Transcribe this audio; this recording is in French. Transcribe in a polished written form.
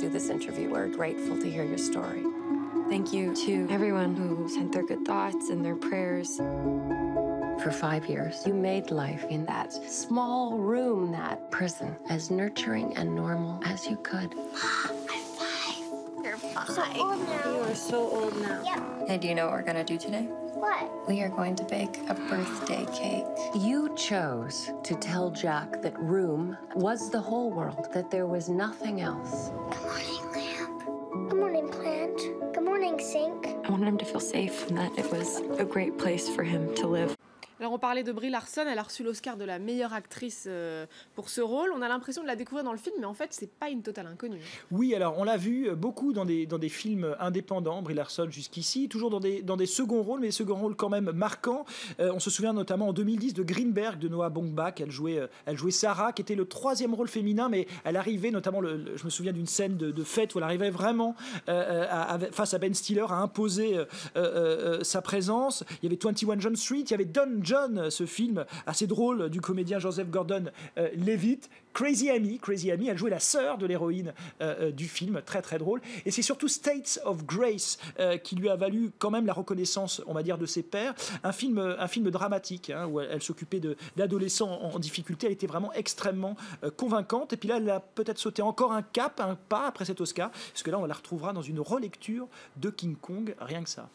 do this interview. We're grateful to hear your story. Thank you to everyone who sent their good thoughts and their prayers. For 5 years, you made life in that small room, that prison, as nurturing and normal as you could. You're fine. So old now. You are so old now. Yep. Hey, do you know what we're gonna do today? What? We are going to bake a birthday cake. You chose to tell Jack that room was the whole world, that there was nothing else. Good morning, lamp. Good morning, plant. Good morning, sink. I wanted him to feel safe and that it was a great place for him to live. Alors on parlait de Brie Larson, elle a reçu l'Oscar de la meilleure actrice pour ce rôle. On a l'impression de la découvrir dans le film, mais en fait c'est pas une totale inconnue. Oui, alors on l'a vu beaucoup dans des films indépendants, Brie Larson jusqu'ici, toujours dans des seconds rôles, mais des seconds rôles quand même marquants. On se souvient notamment en 2010 de Greenberg de Noah Baumbach, elle jouait Sarah, qui était le 3e rôle féminin, mais elle arrivait notamment, je me souviens d'une scène de fête où elle arrivait vraiment face à Ben Stiller à imposer sa présence. Il y avait 21 Jump Street, il y avait Don John, ce film assez drôle du comédien Joseph Gordon-Levitt. Crazy Amy, elle jouait la sœur de l'héroïne du film, très très drôle. Et c'est surtout States of Grace qui lui a valu quand même la reconnaissance, on va dire, de ses pairs. Un film dramatique, hein, où elle s'occupait d'adolescents en difficulté. Elle était vraiment extrêmement convaincante. Et puis là, elle a peut-être sauté encore un pas après cet Oscar, parce que là, on la retrouvera dans une relecture de King Kong, rien que ça.